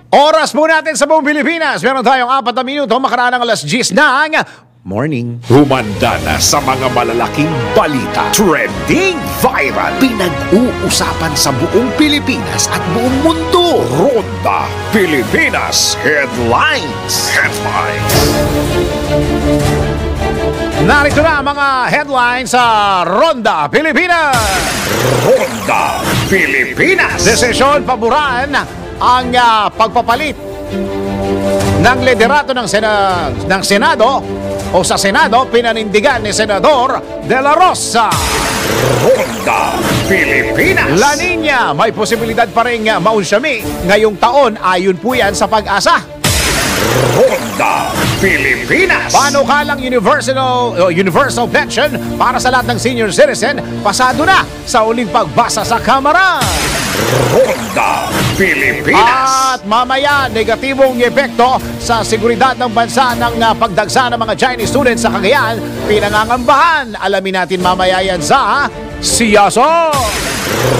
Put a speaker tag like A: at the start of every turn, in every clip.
A: Oras po natin sa buong Pilipinas. Meron tayong 4 na minuto makaraan ng alas 10 ng morning.
B: Humanda na sa mga malalaking balita. Trending viral. Pinag-uusapan sa buong Pilipinas at buong mundo. Ronda Pilipinas Headlines.
A: Narito na mga headlines sa Ronda Pilipinas.
B: Ronda Pilipinas.
A: Desisyon paboran ang pagpapalit ng liderato ng Senado o sa Senado pinanindigan ni Senador De La Rosa.
B: Ronda Pilipinas.
A: La Nina, may posibilidad pa rin maunsyami ngayong taon ayon po yan sa Pag-asa.
B: Ronda Pilipinas.
A: Panukalang universal pension para sa lahat ng senior citizen pasado na sa uling pagbasa sa Kamara.
B: Ronda Pilipinas.
A: At mamaya, negatibong epekto sa seguridad ng bansa ng pagdagsa ng mga Chinese students sa Cagayan, pinangangambahan. Alamin natin mamaya yan sa Siyaso.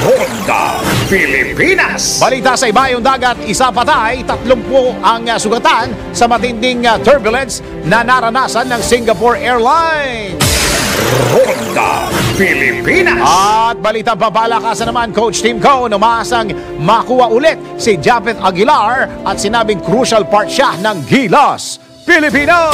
B: Ronda Pilipinas.
A: Balita sa ibayong dagat, isa patay, 30 ang sugatan sa matinding turbulence na naranasan ng Singapore Airlines.
B: Ronda Pilipinas.
A: At balitang papalakasan naman, Coach Tim Cone umaasang makuha ulit si Japeth Aguilar at sinabing crucial part siya ng Gilas Pilipinas.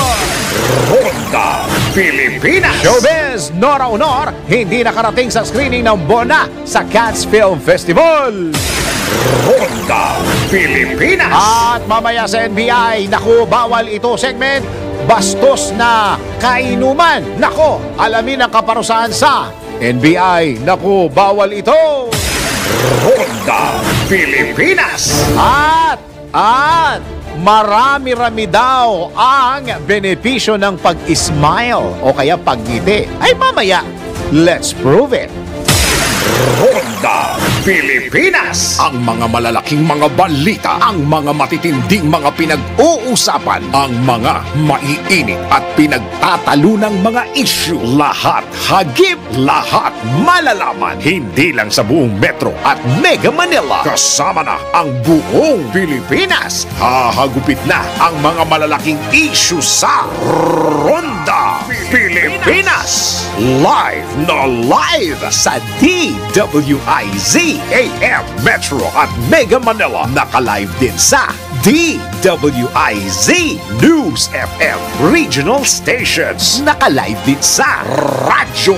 B: Ronda Pilipinas.
A: Showbiz, Nora Honor, hindi nakarating sa screening ng Bona sa Cannes Film Festival.
B: Ronda Pilipinas.
A: At mamaya sa NBI, naku, bawal ito segment, bastos na kainuman. Nako, alamin ang kaparusahan sa NBI. Naku, bawal ito.
B: Ronda Pilipinas.
A: At marami-rami daw ang benepisyo ng pag-smile o kaya pag-ngiti. Ay mamaya, let's prove it.
B: Ronda Pilipinas. Ang mga malalaking mga balita, ang mga matitinding mga pinag-uusapan, ang mga maiinit at pinagtatalunang mga issue. Lahat hagip, lahat malalaman. Hindi lang sa buong Metro at Mega Manila. Kasama na ang buong Pilipinas. Hahagupit na ang mga malalaking issue sa Ronda Pilipinas. Live na live sa DWIZ AM Metro at Mega Manila. Naka-live din sa DWIZ News FM Regional Stations. Naka-live din sa Radyo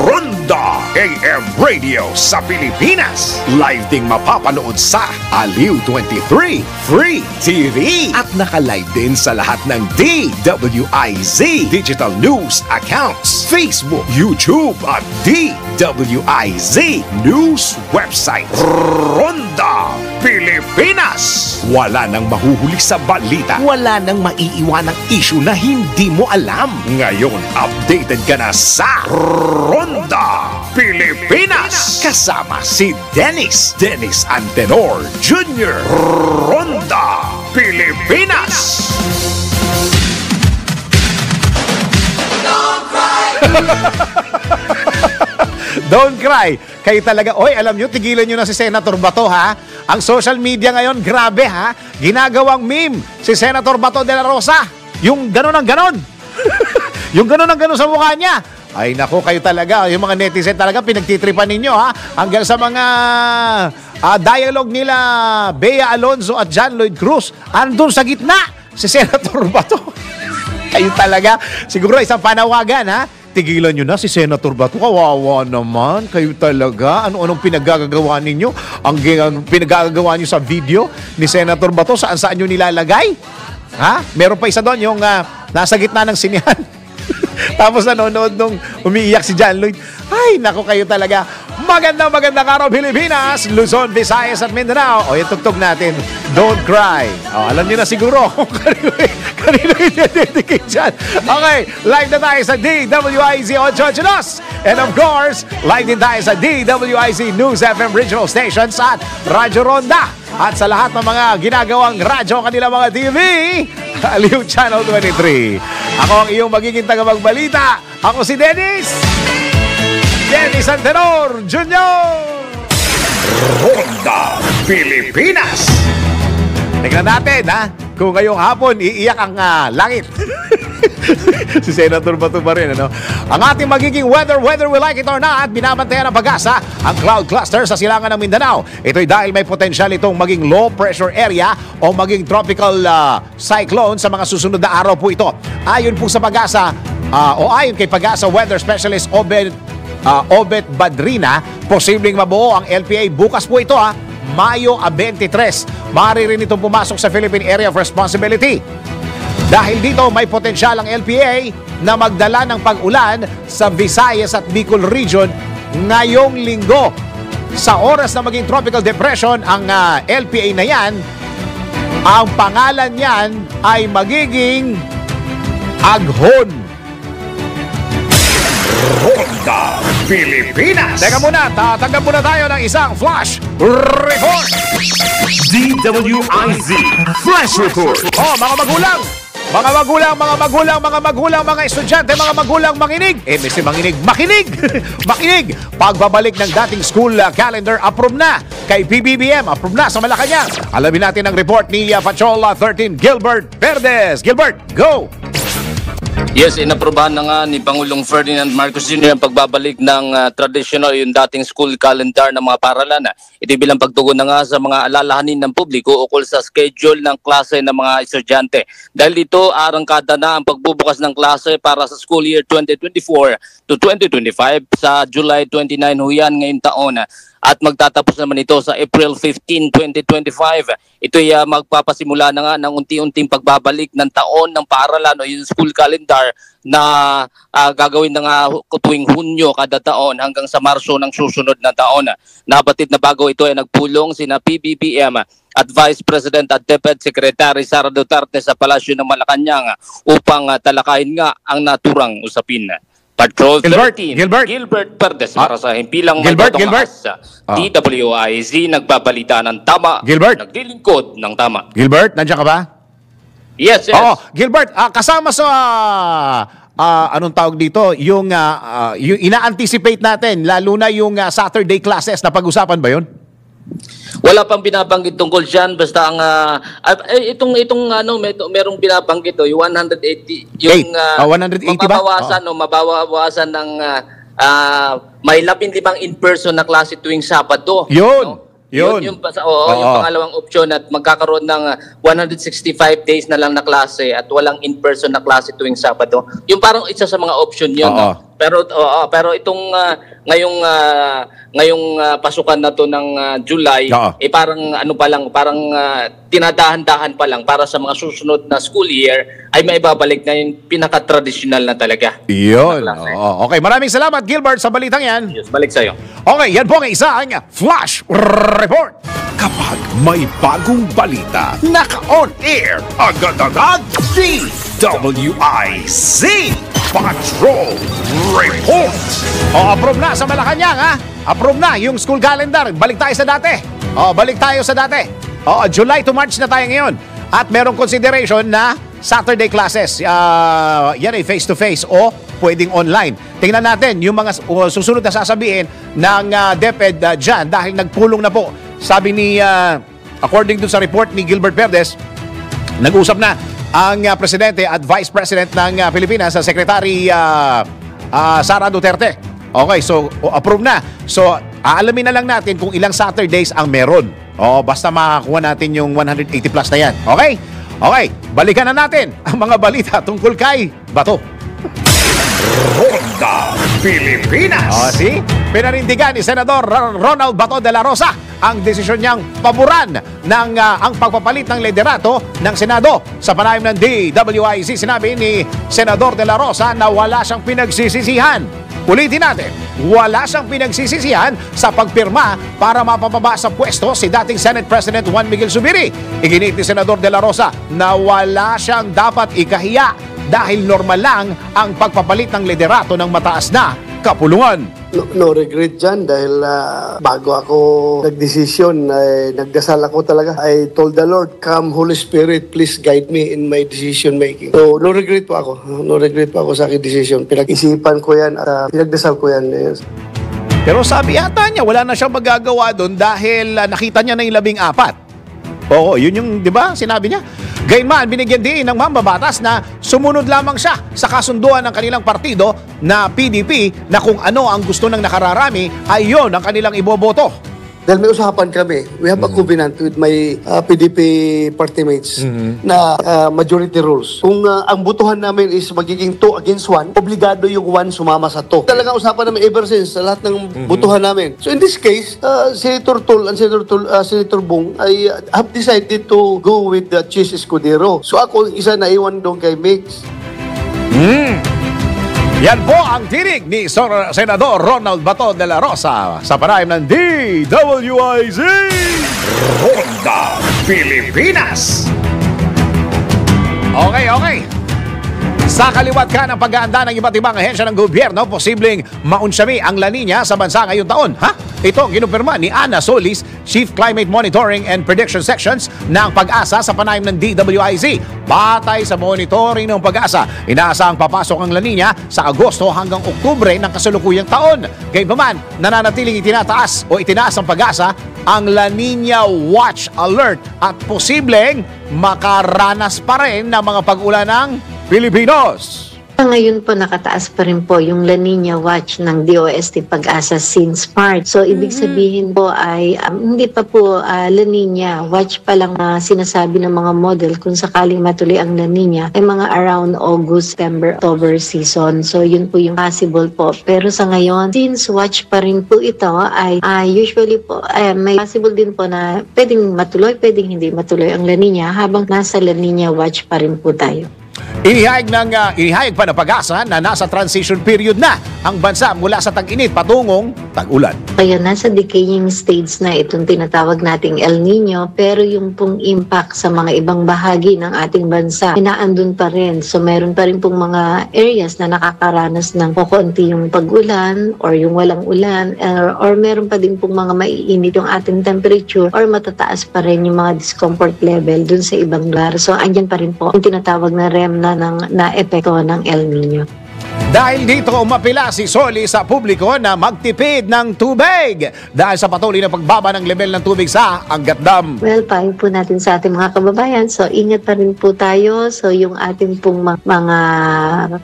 B: Ronda AM Radio sa Pilipinas. Live ding mapapanood sa Aliw 23 Free TV. At naka-live din sa lahat ng DWIZ Digital News accounts, Facebook, YouTube at DWIZ News website. Ronda Pilipinas. Wala nang mahuhuli sa balita. Wala nang maiiwanang issue na hindi mo alam. Ngayon, updated ka na sa Ronda Pilipinas. Kasama si Dennis Antenor Jr. Ronda Pilipinas.
A: Don't cry. Kayo talaga, oy, alam nyo, tigilan nyo na si Senator Bato, ha? Ang social media ngayon, grabe, ha? Ginagawang meme si Senator Bato de la Rosa. Yung ganon ang ganon. Yung ganon ang ganon sa mukha niya. Ay, naku, kayo talaga. Yung mga netizen talaga, pinagtitripan ninyo, ha? Hanggang sa mga dialogue nila, Bea Alonzo at John Lloyd Cruz. Andun sa gitna, si Senator Bato. Kayo talaga. Siguro isang panawagan, ha? Tigilan nyo na si Senator Bato. Kawawa naman. Kayo talaga. Ano-anong pinagagagawa ninyo? Ang pinagagagawa nyo sa video ni Senator Bato, saan-saan nyo nilalagay? Ha? Meron pa isa doon, yung nasa gitna ng sinihan. Tapos nanonood nung umiiyak si John Lloyd. Ay, naku, kayo talaga. Magandang araw, Pilipinas, Luzon, Visayas at Mindanao. O, yung tugtog natin, Don't Cry. O, alam niyo na siguro kung kanino i-dedicate dyan. Okay, live na tayo sa DWIZ 882. And of course, live din tayo sa DWIZ News FM Regional Stations at Radyo Ronda. At sa lahat ng mga ginagawang radyo kanila mga TV, Aliw Channel 23. Ako ang iyong magiging tagapagbalita. Ako si Dennis Antenor Jr.
B: Ronda Pilipinas.
A: Tingnan natin, ha? Kung ngayong hapon, iiyak ang langit. Si Senator Bato pa rin, ano? Ang ating magiging weather we like it or not, binabantayan ng Pag-asa ang cloud cluster sa silangan ng Mindanao. Ito'y dahil may potensyal itong maging low pressure area o maging tropical cyclone sa mga susunod na araw po ito. Ayon po sa Pag-asa, ayon kay Pag-asa Weather Specialist Obet Badrina, posibleng mabuo ang LPA bukas po ito, Mayo 23. Maaari rin itong pumasok sa Philippine Area of Responsibility. Dahil dito may potensyal ang LPA na magdala ng pag-ulan sa Visayas at Bicol Region ngayong linggo. Sa oras na maging tropical depression ang LPA na yan, ang pangalan niyan ay magiging Aghon.
B: Ronda Pilipinas.
A: Teka muna, tatanggap muna tayo ng isang flash report.
B: DWIZ Flash Report.
A: Mga magulang, mga estudyante, mga magulang, makinig. Mr. Manginig, makinig. Makinig. Pagbabalik ng dating school calendar, approve na. Kay PBBM, approve na sa Malacanang. Alamin natin ang report ni Patrol 13, Gilbert Verdes. Gilbert, go!
C: Yes, inaprubahan na nga ni Pangulong Ferdinand Marcos Jr. ang pagbabalik ng traditional yung dating school calendar ng mga paaralan. Ito bilang pagtugon na nga sa mga alalahanin ng publiko ukol sa schedule ng klase ng mga estudyante. Dahil dito, arangkada na ang pagbubukas ng klase para sa school year 2024 to 2025 sa July 29 huyan ngayong taon. At magtatapos naman ito sa April 15, 2025. Ito'y magpapasimula na nga ng unti-unting pagbabalik ng taon ng paaralan o yung school calendar na gagawin na nga tuwing Hunyo kada taon hanggang sa Marso ng susunod na taon. Nabatid na bago ito ay nagpulong sina PBBM at Vice President at Deputy Secretary Sara Duterte sa Palasyo ng Malacanang upang talakayin nga ang naturang usapin. Patrol 13, Gilbert Verdes para sa himpilang
A: Gilbert.
C: sa DWIZ, nagbabalita ng tama, naglilingkod ng tama.
A: Gilbert, nandiyan ka ba?
C: Yes.
A: Oo, Gilbert, kasama sa anong tawag dito, yung ina-anticipate natin, lalo na yung Saturday classes, na pag-usapan ba yun?
C: Wala pang binabanggit tungkol diyan, basta ang merong binabanggit yung 180 yung
A: 180
C: mababawasan ng may 15 in-person na klase tuwing Sabado.
A: Yun.
C: Yung pangalawang opsyon at magkakaroon ng 165 days na lang na klase at walang in-person na klase tuwing Sabado. Yung parang isa sa mga option yun. Pero itong ngayong pasukan na to ng July, parang dinadahan-dahan pa lang para sa mga susunod na school year ay maibabalik na yung pinaka-traditional na talaga.
A: Yun. Okay, maraming salamat Gilbert sa balitang yan.
C: Yes, balik sa'yo.
A: Okay, yan po ang isang Flash Report.
B: Kapag may bagong balita, naka-on air, agad-agad, DWIZ Patrol Report.
A: Approve na sa Malacanang, Approve na yung school calendar. Balik tayo sa dati. July to March na tayo ngayon. At merong consideration na Saturday classes. Yan ay face-to-face o pwedeng online. Tingnan natin yung mga susunod na sasabihin ng DepEd dyan dahil nagpulong na po. Sabi ni, according dun sa report ni Gilbert Verdes, nag-usap na ang Presidente at Vice President ng Pilipinas, sa Secretary Sara Duterte. Okay, so approve na. So, aalamin na lang natin kung ilang Saturdays ang meron. Basta makakuha natin yung 180 plus na yan. Okay? Okay, balikan na natin ang mga balita tungkol kay Bato.
B: Ronda Pilipinas.
A: See? Pinanindigan ni Senador Ronald Bato de la Rosa ang desisyon niyang paboran ng ang pagpapalit ng liderato ng Senado. Sa panayam ng DWIZ, sinabi ni Senador de la Rosa na wala siyang pinagsisisihan. Ulitin natin, wala siyang pinagsisisihan sa pagpirma para mapababa sa pwesto si dating Senate President Juan Miguel Zubiri. Iginit ni Senador de la Rosa na wala siyang dapat ikahiya dahil normal lang ang pagpapalit ng liderato ng mataas na kapulungan.
D: No regret dyan dahil bago ako nagdesisyon, nagdasal ako talaga. I told the Lord, come Holy Spirit, please guide me in my decision making. So no regret po ako. No regret po ako sa aking decision. Pinag-isipan ko yan at pinagdasal ko yan.
A: Pero sabi yata niya, wala na siyang magagawa doon dahil nakita niya na yung 14. Oo, yun yung, di ba, sinabi niya. Gayunman, binigyan din ng mambabatas na sumunod lamang siya sa kasunduan ng kanilang partido na PDP na kung ano ang gusto ng nakararami ay yun ang kanilang iboboto.
D: Dahil may usapan kami, we have a covenant with my PDP party mates na majority rules. Kung ang butuhan namin is magiging 2 against 1, obligado yung 1 sumama sa 2. Talagang usapan namin ever since sa lahat ng butuhan namin. So in this case, Senator Tul and Senator Bong ay have decided to go with Chis Escudero. So ako, isa na iwan doon kay Mix.
A: Yan po ang tinig ni Senador Ronald Bato de la Rosa sa panayam ng DWIZ.
B: Ronda Pilipinas.
A: Okay. Sa kaliwat ka ng pag-aanda ng iba't ibang ahensya ng gobyerno, posibleng maunsyami ang La Nina sa bansa ngayong taon. Ito ang ginumpirma ni Ana Solis, Chief Climate Monitoring and Prediction Sections ng Pag-asa sa panayam ng DWIZ. Batay sa monitoring ng Pag-asa, inaasahang papasok ang La Nina sa Agosto hanggang Oktubre ng kasalukuyang taon. Gayunpaman, nananatiling itinaas ang Pag-asa ang La Nina Watch Alert at posibleng makaranas pa rin ng mga pag-ulan ng Pilipinos.
E: Ngayon po nakataas pa rin po yung La Nina Watch ng DOST Pag-asa since March. So ibig sabihin po ay hindi pa po La Nina Watch pa lang sinasabi ng mga model kung sakaling matuloy ang La Nina ay mga around August, September, October season. So yun po yung possible po. Pero sa ngayon, since watch pa rin po ito ay usually po may possible din po na pwedeng matuloy, pwedeng hindi matuloy ang La Nina habang nasa La Nina Watch pa rin po tayo.
A: Inihayag pa ng Pag-asa na nasa transition period na ang bansa mula sa tag-init patungong tag-ulan.
E: Kaya nasa decaying stage na itong tinatawag nating El Nino, pero yung pong impact sa mga ibang bahagi ng ating bansa, inaandun pa rin. So meron pa rin pong mga areas na nakakaranas ng kukunti yung pag-ulan or yung walang ulan or meron pa din pong mga maiinit yung ating temperature or matataas pa rin yung mga discomfort level dun sa ibang lugar. So andyan pa rin po yung tinatawag na REM na epekto ng El Nino.
A: Dahil dito umapila si Soli sa publiko na magtipid ng tubig dahil sa patuloy na pagbaba ng level ng tubig sa Angat Dam.
E: Well, payo po natin sa ating mga kababayan. So, ingat pa rin po tayo. So, yung ating pong mga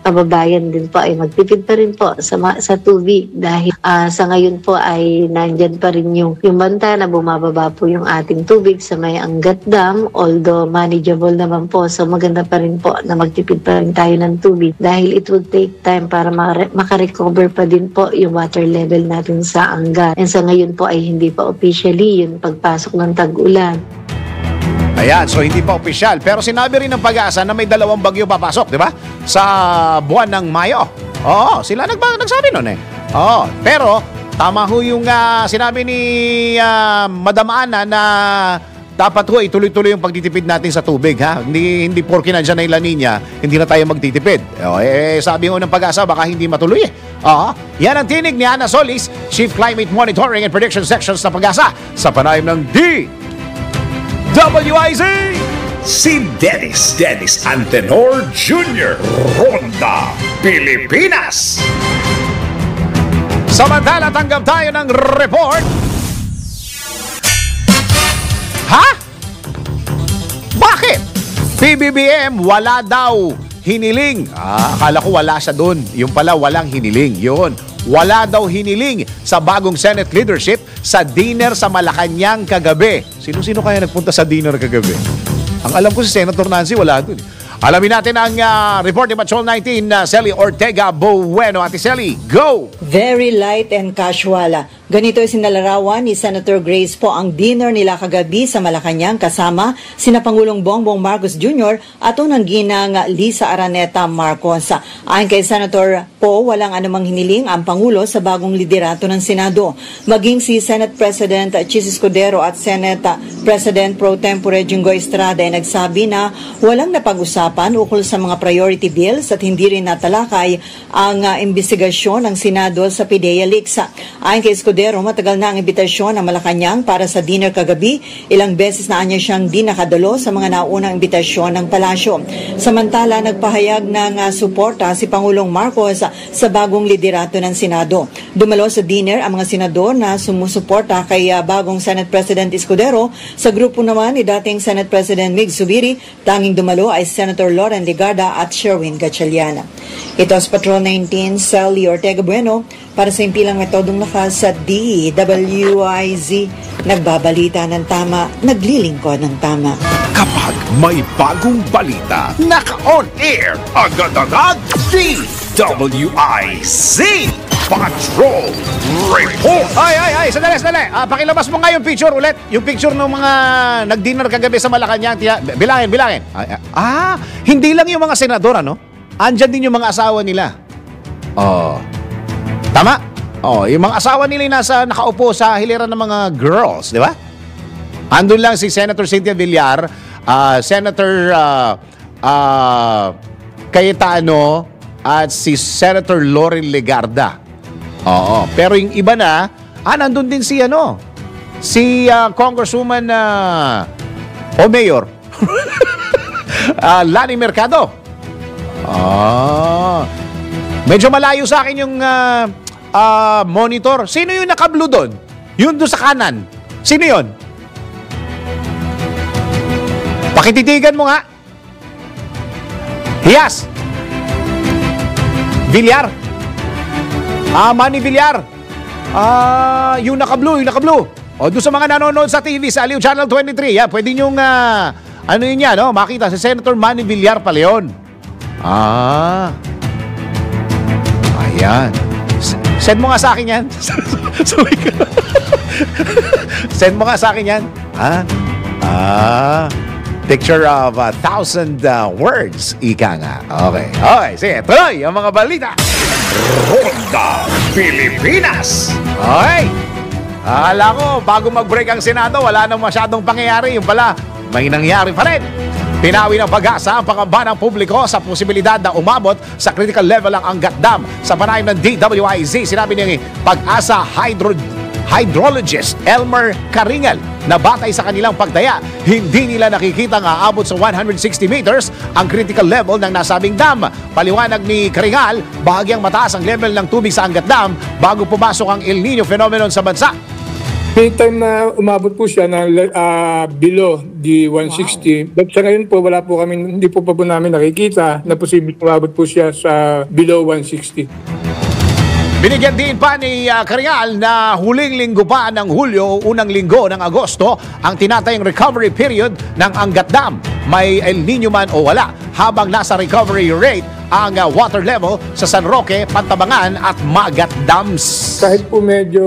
E: kababayan din po ay magtipid pa rin po sa tubig dahil sa ngayon po ay nandyan pa rin yung banta na bumababa po yung ating tubig sa may Angat Dam, although manageable naman po. So, maganda pa rin po na magtipid pa rin tayo ng tubig dahil it will take time para makarecover pa din po yung water level natin sa Angat. And sa ngayon po ay hindi pa officially yung pagpasok ng tag-ulan.
A: Ayan, so hindi pa opisyal. Pero sinabi rin ng Pag-asa na may 2 bagyo papasok, di ba? Sa buwan ng Mayo. Oo, sila nagsabi nun eh. Oo, pero tama ho yung sinabi ni Madam Ana na dapat ho ituloy-tuloy yung pagtitipid natin sa tubig, ha? Hindi porke nandiyan na yung La Nina, hindi na tayo magtitipid. Sabi ho ng Pag-asa, baka hindi matuloy eh. Yan ang tinig ni Ana Solis, Chief Climate Monitoring and Prediction Sections sa Pag-asa sa panayam ng DWIZ.
B: Si Dennis Antenor Jr. Ronda Pilipinas.
A: Samantala, tanggap tayo ng report. Ha? Bakit? PBBM wala daw hiniling. Akala ko wala siya doon. Yung pala walang hiniling. Yun. Wala daw hiniling sa bagong Senate leadership sa dinner sa Malacanang kagabi. Sino-sino kaya nagpunta sa dinner kagabi? Ang alam ko si Senator Nancy wala doon. Alamin natin ang report ni Patrol 19 na Sally Ortega Bueno. Ate Sally, go!
F: Very light and casual. Ganito ay sinalarawan ni Senator Grace po ang dinner nila kagabi sa Malacanang kasama sina Pangulong Bongbong Marcos Jr. at unang ginang Lisa Araneta Marcos. Ayon kay Senator po, walang anumang hiniling ang Pangulo sa bagong liderato ng Senado. Maging si Senate President Chis Escudero at Senate President Pro Tempore Jinggoy Estrada ay nagsabi na walang napag-usapan ukol sa mga priority bills at hindi rin natalakay ang investigasyon ng Senado sa PDEA leaks. Ayon kay Escudero, Escudero, matagal na ang imbitasyon ng Malacanang para sa dinner kagabi. Ilang beses na anya siyang di nakadalo sa mga naunang imbitasyon ng palasyo. Samantala, nagpahayag ng suporta si Pangulong Marcos sa bagong liderato ng Senado. Dumalo sa dinner ang mga senador na sumusuporta kay bagong Senate President Escudero. Sa grupo naman ni dating Senate President Mig Zubiri, tanging dumalo ay Senator Loren Legarda at Sherwin Gatchalian. Ito sa Patrol 19, Sally Ortega Bueno, para sa impilang metodong lakas sa DWIZ. Nagbabalita ng tama, naglilingkod ng tama.
B: Kapag may bagong balita, naka-on air, agad-agad, DWIZ Patrol Report.
A: Ay, sandali. Pakilabas mo nga yung picture ulit. Yung picture ng mga nag-dinner kagabi sa Malacanang. Bilangin. Hindi lang yung mga senador, ano? Andyan din yung mga asawa nila. Oh. Tama? Oh, yung mga asawa nila yung nakaupo sa hilera ng mga girls, di ba? Andun lang si Senator Cynthia Villar, Senator Cayetano, at si Senator Loren Legarda. Oo, pero yung iba na, nandun din si Congresswoman o Mayor Lani Mercado. Medyo malayo sa akin yung monitor. Sino yung naka-blue doon? Yun doon sa kanan. Sino yun? Pakititigan mo nga. Hiyas. Villar. Manny Villar. Yung naka-blue. O, doon sa mga nanonood sa TV, sa Aliw Channel 23, pwede nyong, makita si Senator Manny Villar pala yun. Ayan. Send mo nga sa akin yan. Send mo nga sa akin yan. Picture of 1,000 words. Ika nga. Okay, sige. Tuloy ang mga balita.
B: Ronda Pilipinas.
A: Okay. Akala ko, bago mag-break ang Senado, wala nang masyadong pangyayari. Yung pala, may nangyari pa rin. Pinawi ng pag-asa ang pangamba ng publiko sa posibilidad na umabot sa critical level ang Angat Dam. Sa panayam ng DWIZ, sinabi niya Pag-asa hydrologist Elmer Karingal na batay sa kanilang pagtaya, hindi nila nakikita nga aabot sa 160 meters ang critical level ng nasabing dam. Paliwanag ni Karingal, bahagyang mataas ang level ng tubig sa Angat Dam bago pumasok ang El Nino phenomenon sa bansa.
G: May time na umabot po siya na below the 160. But sa ngayon po, hindi po namin nakikita na posibleng umabot po siya sa below 160.
A: Binigyan din pa ni Karingal na huling linggo pa ng Hulyo, unang linggo ng Agosto, ang tinatayang recovery period ng Angat Dam. May El Nino man o wala, habang nasa recovery rate ang water level sa San Roque, Pantabangan at Magat Dams.
G: Kahit po medyo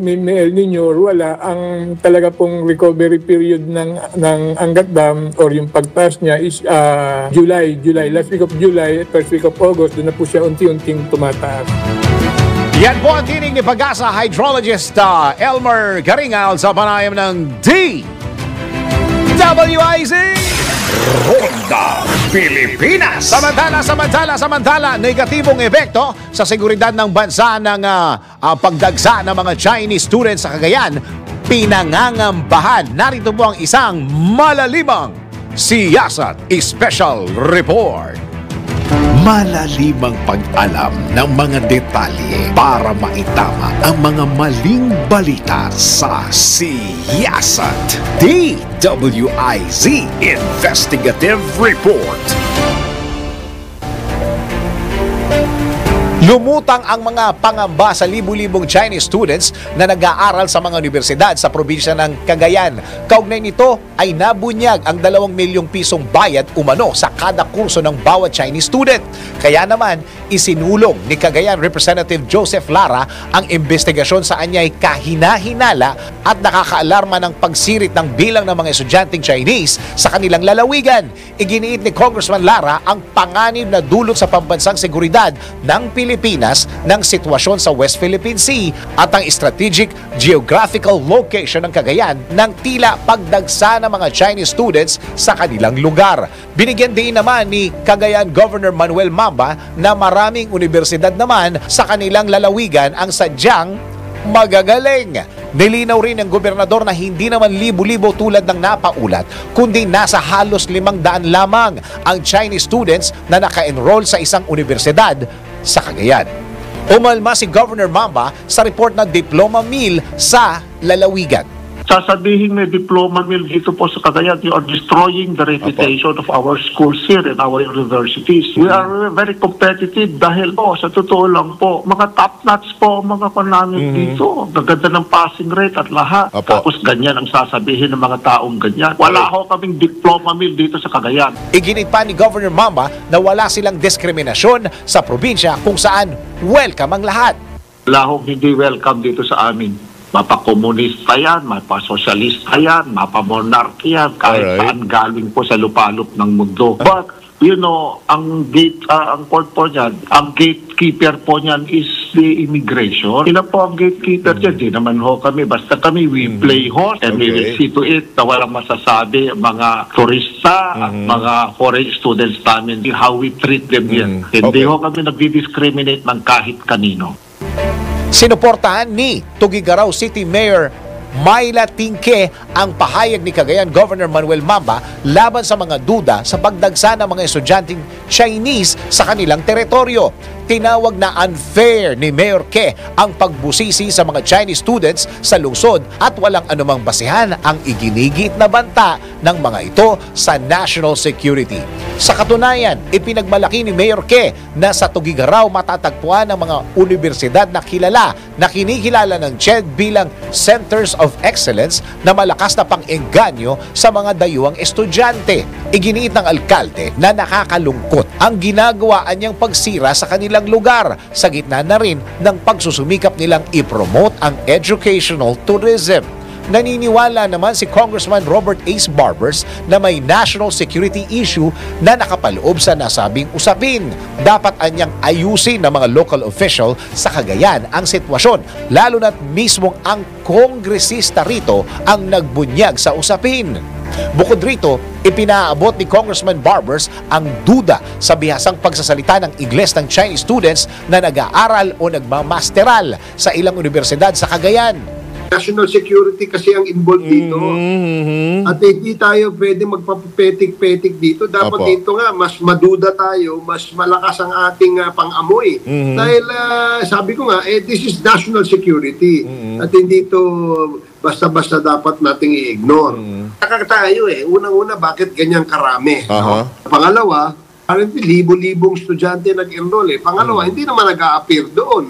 G: may El Nino or wala, ang talaga pong recovery period ng Angat Dam or yung pagtaas niya is July. Last week of July, first week of August, doon na po siya unti-unting tumataas.
A: Yan po ang tinig ni Pag-asa hydrologist Elmer Karingal sa panayam ng DWIZ.
B: Ronda Pilipinas.
A: Samantala, negatibong epekto sa seguridad ng bansa ng pagdagsa ng mga Chinese students sa Cagayan, pinangangambahan. Narito po ang isang malalimang siyasat special report.
B: Malalimang pag-alam ng mga detalye para maitama ang mga maling balita sa siyasat. DWIZ Investigative Report.
A: Lumutang ang mga pangamba sa libu-libong Chinese students na nag-aaral sa mga universidad sa probinsya ng Cagayan. Kaugnay nito ay nabunyag ang 2 milyong pisong bayad umano sa kada kurso ng bawat Chinese student. Kaya naman, isinulong ni Cagayan Representative Joseph Lara ang investigasyon sa anya'y kahina-hinala at nakakaalarma ng pagsirit ng bilang ng mga estudyanteng Chinese sa kanilang lalawigan. Iginiit ni Congressman Lara ang panganib na dulot sa pambansang seguridad ng Pilipinas ng sitwasyon sa West Philippine Sea at ang strategic geographical location ng Cagayan ng tila pagdagsa ng mga Chinese students sa kanilang lugar. Binigyan din naman ni Cagayan Governor Manuel Mamba na maraming universidad naman sa kanilang lalawigan ang sadyang magagaling. Nilinaw rin ng gobernador na hindi naman libo-libo tulad ng napaulat, kundi nasa halos 500 lamang ang Chinese students na naka-enroll sa isang universidad sa Cagayan. Umalma si Governor Mamba sa report na diploma mill sa lalawigan.
H: Sasabihin may diploma mill dito po sa Cagayan, you are destroying the reputation of our schools here and our universities. We are very competitive dahil po, sa totoo lang po, mga top-notch po mga namin dito. Gaganda ng passing rate at lahat. Tapos ganyan ang sasabihin ng mga taong ganyan. Wala ho kaming diploma mill dito sa Cagayan.
A: Iginit pa ni Governor Mamba na wala silang diskriminasyon sa probinsya kung saan welcome ang lahat.
H: Wala hong hindi welcome dito sa amin. Mapa-komunista yan, mapa-sosyalista yan, mapa-monarchy yan, kahit saan galing po sa lupalop ng mundo. But, you know, ang court po niyan, ang gatekeeper po niyan is the immigration. Sila po ang gatekeeper niyan. Di naman ho kami, basta kami, we play host and we will see to it na walang masasabi mga turista at mga foreign students namin, how we treat them yan. Hindi ho kami nagdi-discriminate ng kahit kanino.
A: Sinuportahan ni Tugigaraw City Mayor Myla Tingke ang pahayag ni Cagayan Governor Manuel Mamba laban sa mga duda sa pagdagsa ng mga estudyanteng Chinese sa kanilang teritoryo. Tinawag na unfair ni Mayor Ke ang pagbusisi sa mga Chinese students sa lungsod at walang anumang basihan ang iginigit na banta ng mga ito sa national security. Sa katunayan, ipinagmalaki ni Mayor Ke na sa Tugigaraw matatagpuan ng mga universidad na kilala na kinikilala ng CHED bilang Centers of Excellence na malakas na pang-engganyo sa mga dayuhang estudyante. Iginiit ng alkalde na nakakalungkot ang ginagawaan niyang pagsira sa kanilang lugar sa gitna na rin ng pagsusumikap nilang i-promote ang educational tourism. Naniniwala naman si Congressman Robert Ace Barbers na may national security issue na nakapaloob sa nasabing usapin. Dapat anyang ayusin ng mga local official sa Cagayan ang sitwasyon, lalo na't mismong ang kongresista rito ang nagbunyag sa usapin. Bukod rito, ipinaabot ni Congressman Barbers ang duda sa bihasang pagsasalita ng Ingles ng Chinese students na nag-aaral o nagmamasteral sa ilang universidad sa Cagayan.
I: National security kasi ang involved dito. At hindi tayo pwede magpapetik-petik dito. Dapat dito nga, mas maduda tayo, mas malakas ang ating pang-amoy. Dahil sabi ko nga, this is national security. At hindi ito basta-basta dapat nating i-ignore. Tayo unang-una, bakit ganyan karami? No? Pangalawa, currently, libo-libong estudyante nag-enroll. Pangalawa, hindi naman nag-a-appear doon.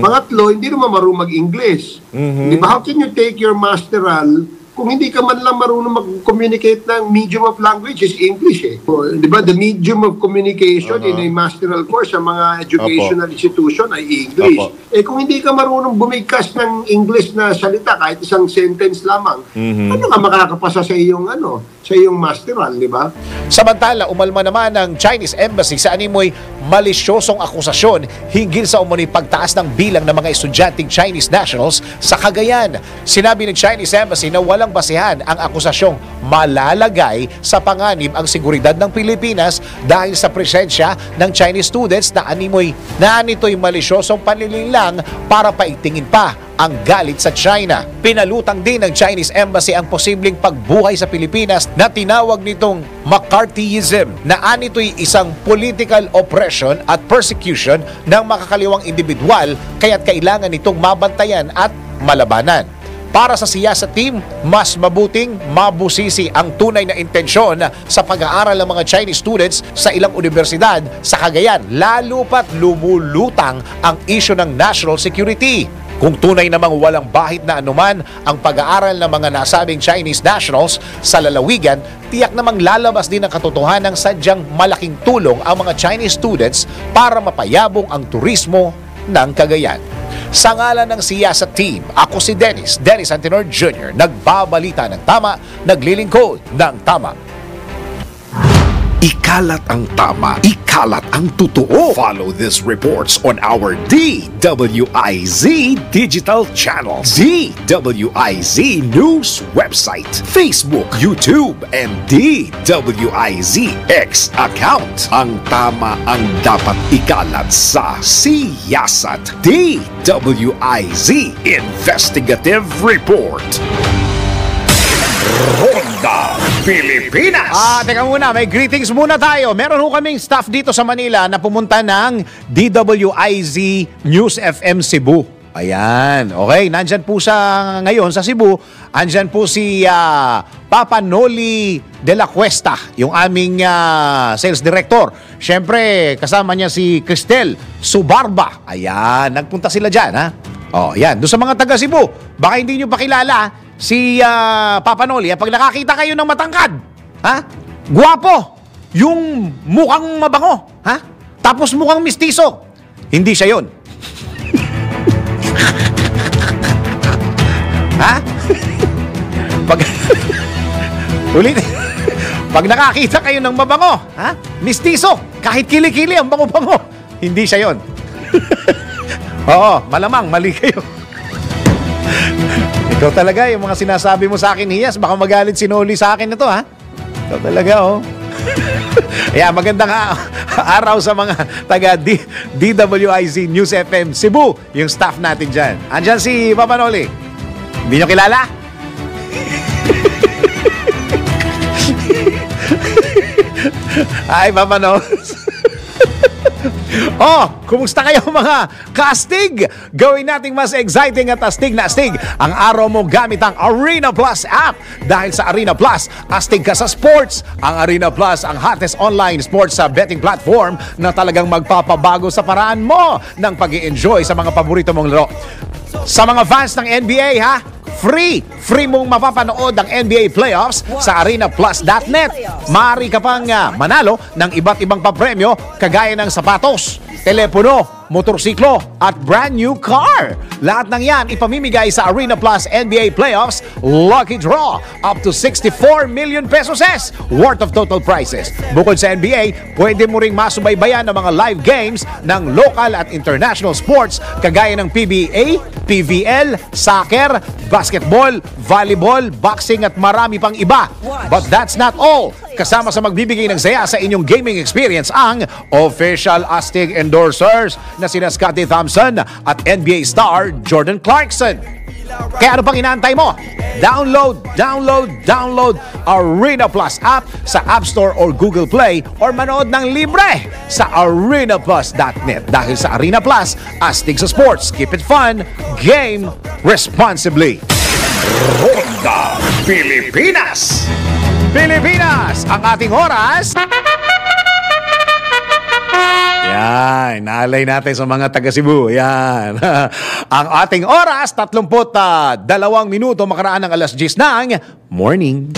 I: Pangatlo, hindi naman marunong mag-English. Diba? How can you take your masteral kung hindi ka man lang marunong mag-communicate ng medium of language is English diba? The medium of communication in a masteral course sa mga educational institution ay English. Kung hindi ka marunong bumigkas ng English na salita, kahit isang sentence lamang, ano ka makakapasa sa iyong sa iyong masteral, di ba?
A: Samantala, umalma naman ng Chinese Embassy sa animoy malisyosong akusasyon hinggil sa umano'y pagtaas ng bilang ng mga estudyanteng Chinese nationals sa Cagayan. Sinabi ng Chinese Embassy na walang basihan ang akusasyong malalagay sa panganib ang seguridad ng Pilipinas dahil sa presensya ng Chinese students na anito'y malisyosong panlilinlang para paigtingin pa ang galit sa China. Pinalutang din ng Chinese Embassy ang posibleng pagbuhay sa Pilipinas na tinawag nitong McCarthyism na anito'y isang political oppression at persecution ng makakaliwang individual kaya't kailangan nitong mabantayan at malabanan. Para sa siyasa team, mas mabuting mabusisi ang tunay na intensyon sa pag-aaral ng mga Chinese students sa ilang universidad sa Cagayan, lalo pat lumulutang ang isyu ng national security. Kung tunay namang walang bahid na anuman ang pag-aaral ng mga nasabing Chinese nationals sa lalawigan, tiyak namang lalabas din ang katotohanan ng sadyang malaking tulong ang mga Chinese students para mapayabong ang turismo ng Cagayan. Sa ngalan ng siyasa team, ako si Dennis Antenor Jr., nagbabalita ng tama, naglilingkod ng tama.
B: Ikalat ang tama, ikalat ang totoo. Follow these reports on our DWIZ digital channels, DWIZ News website, Facebook, YouTube, and DWIZ X account. Ang tama ang dapat ikalat sa Siyasat DWIZ Investigative Report. Ronda Pilipinas.
A: Teka muna, may greetings muna tayo. Meron ho kaming staff dito sa Manila na pumunta ng DWIZ News FM Cebu. Ayan, okay. Nandyan po sa ngayon sa Cebu. Andyan po si Papa Noli de la Cuesta, yung aming sales director. Siyempre, kasama niya si Cristel Subarba. Ayan, nagpunta sila dyan, ha? Oh, yan. Doon sa mga taga Cebu, baka hindi nyo pa kilala si Papa Noli. Pag nakakita kayo ng matangkad, ha? Guwapo, yung mukhang mabango, ha? Tapos mukhang mistiso. Hindi siya yun. Ha? Ulit. Pag nakakita kayo ng mabango, ha? Mistiso, kahit kilikili ang bango-bango. Hindi siya yun. Oo, malamang, mali kayo. Ikaw talaga, yung mga sinasabi mo sa akin, Hiyas, baka magalit si Noli sa akin ito, ha? Ikaw talaga, oh. Ayan, magandang araw sa mga taga DWIZ News FM Cebu, yung staff natin dyan. Andyan si Papa Noli. Hindi nyo kilala? Ay, Papa Noli. Oh, kumusta kayo mga kastig? Gawin nating mas exciting at astig na astig ang araw mo gamit ang Arena Plus app. Dahil sa Arena Plus, astig ka sa sports. Ang Arena Plus, ang hottest online sports sa betting platform na talagang magpapabago sa paraan mo ng pag-i-enjoy sa mga paborito mong laro. Sa mga fans ng NBA, ha? Free mong mapapanood ang NBA playoffs sa arenaplus.net. Maaari ka pang manalo ng iba't ibang papremyo kagaya ng sapatos, telepono, motorsiklo at brand new car. Lahat ng yan ipamimigay sa Arena Plus NBA Playoffs Lucky Draw up to 64 million pesos worth of total prizes. Bukod sa NBA, pwede mo ring masubaybayan ng mga live games ng local at international sports kagaya ng PBA, PVL, soccer, basketball, volleyball, boxing at marami pang iba. But that's not all. Kasama sa magbibigay ng saya sa inyong gaming experience ang official astig endorsers na sina Scottie Thompson at NBA star Jordan Clarkson. Kaya ano pang inaantay mo? Download Arena Plus app sa App Store or Google Play or manood ng libre sa arenaplus.net. Dahil sa Arena Plus, astig sa sports. Keep it fun. Game responsibly.
B: Ronda Pilipinas.
A: Pilipinas, ang ating oras. Yan, naalay natin sa mga taga Cebu. Yan. Ang ating oras, 32 minuto makaraan ng alas 10 ng morning.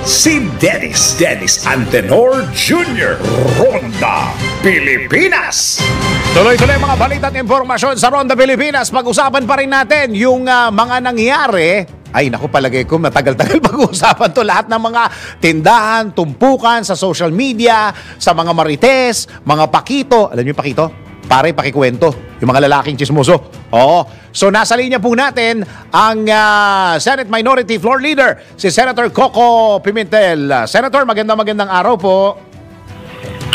B: Si Dennis Antenor Jr. Ronda Pilipinas.
A: Tuloy-tuloy mga balita at impormasyon sa Ronda Pilipinas. Pag-usapan pa rin natin yung mga nangyari. Ay, naku, palagay ko matagal-tagal pag-uusapan to. Lahat ng mga tindahan, tumpukan sa social media, sa mga marites, mga pakito. Alam niyo yung pakito? Pare, pakikwento. Yung mga lalaking chismoso. Oo. So, nasa linya po natin ang Senate Minority Floor Leader, si Senator Coco Pimentel. Senator, magandang araw po.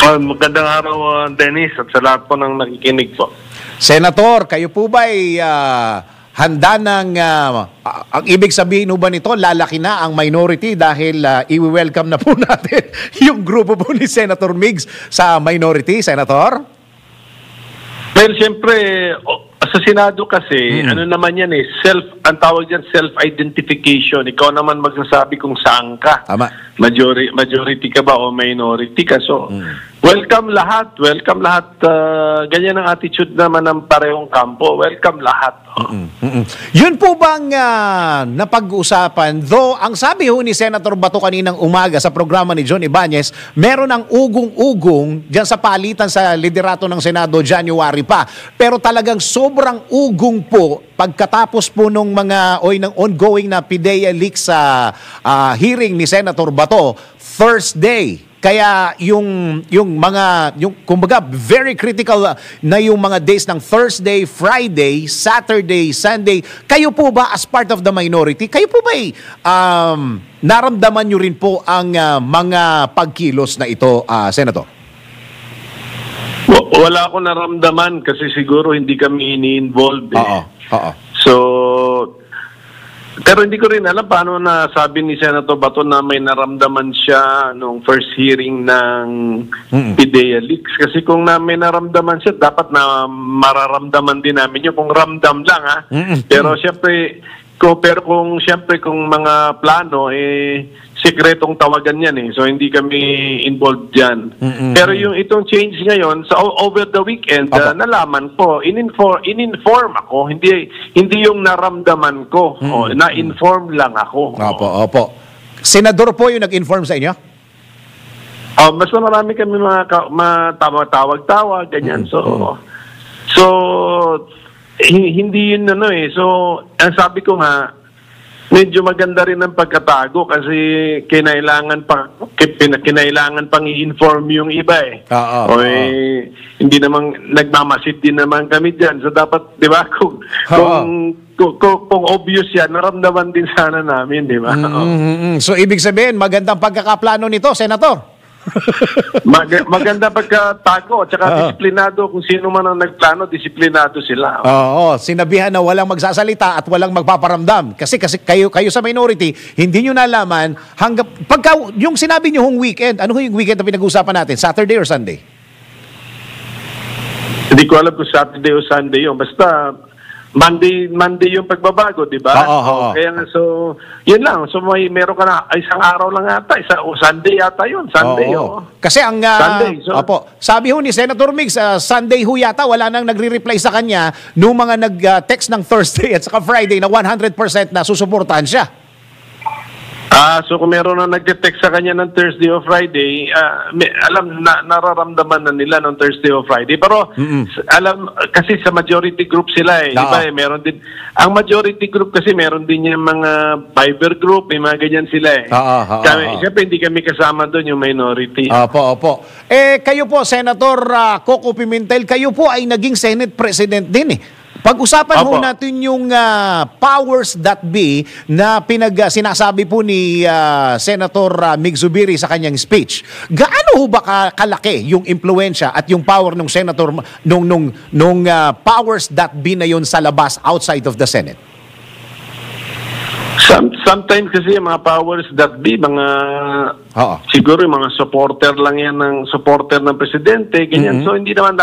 J: Magandang araw, Dennis, at sa lahat po ng nakikinig po.
A: Senator, kayo po ba ay handa ng, ang ibig sabihin ba nito, lalaki na ang minority dahil i-welcome na po natin yung grupo po ni Senator Migs sa minority, Senator?
J: Well, siyempre, sa Senado kasi, ano naman yan ang tawag yan, self-identification. Ikaw naman magsasabi kung saan ka.
A: Tama.
J: Majority ka ba o minority ka? So, welcome lahat. Ganyan ang attitude naman ng parehong kampo. Welcome lahat.
A: Yun po bang napag-usapan? Though, ang sabi ho ni Senator Bato kaninang umaga sa programa ni John Ibanez, meron ng ugong-ugong dyan sa palitan sa liderato ng Senado January pa. Pero talagang sobrang ugong po pagkatapos po ng ongoing na PIDEA leak sa hearing ni Senator Bato Thursday. Kaya yung kumbaga very critical na yung mga days ng Thursday, Friday, Saturday, Sunday, kayo po ba as part of the minority, kayo po ba naramdaman nyo rin po ang mga pagkilos na ito, Senator?
J: Wala akong naramdaman kasi siguro hindi kami ini-involved. So, pero hindi ko rin alam paano nasabi ni Senator Bato na may naramdaman siya nung first hearing ng PIDEA leaks. Kasi kung may naramdaman siya, dapat na mararamdaman din namin yun. Kung ramdam lang, ha? Pero siyempre, kung mga plano, sekretong tawagan yan eh. So, hindi kami involved dyan. Pero itong change ngayon, over the weekend, nalaman ko, in-inform ako. Hindi yung naramdaman ko. Na-inform lang ako.
A: Opo. Senador po yung nag-inform sa inyo?
J: Mas marami kami mga tawag-tawag, ganyan. So, hindi yun So, ang sabi ko nga, medyo maganda rin ang pagkatago kasi kinailangan pang i-inform yung iba eh. Hindi namang nagmamasid din naman kami diyan. So dapat, 'di ba, kung obvious yan, naramdaman din sana namin, 'di ba?
A: So ibig sabihin, magandang pagkakaplano nito, Senator.
J: Maganda pagkatago at saka disiplinado. Kung sino man ang nagplano, disiplinado sila.
A: Sinabihan na walang magsasalita at walang magpaparamdam. Kasi kayo sa minority, hindi nyo nalaman hanggang pagka yung sinabi nyo hong weekend. Ano yung weekend na pinag-uusapan natin? Saturday or Sunday?
J: Hindi ko alam kung Saturday o Sunday yun. Basta Monday yung pagbabago, di ba? Kaya so, yun lang. So, meron ka na isang araw lang ata. Sunday yata yun. Sunday,
A: Kasi ang,
J: Sunday,
A: sabi ho ni Senator Migs, Sunday ho yata, wala nang nagre-reply sa kanya nung mga nag-text ng Thursday at saka Friday na 100% na susuportahan siya.
J: So kung meron na nag-text sa kanya ng Thursday o Friday, nararamdaman na nila ng Thursday o Friday. Pero alam, kasi sa majority group sila eh. Diba, meron din, ang majority group kasi meron din yung mga Viber group, may mga ganyan sila eh. Siyempre hindi kami kasama doon yung minority.
A: Opo. Kayo po, Senator Coco Pimentel, kayo po ay naging Senate President din eh. Pag-usapan ho natin yung powers that be na sinasabi po ni Senator Mig Zubiri sa kanyang speech. Gaano ho ba kalaki yung impluensya at yung power ng Senator nung powers that be na yun sa labas, outside of the Senate?
J: Sometimes kasi mga powers that be, siguro yung mga supporter lang yan ng supporter ng presidente, ganyan. So hindi naman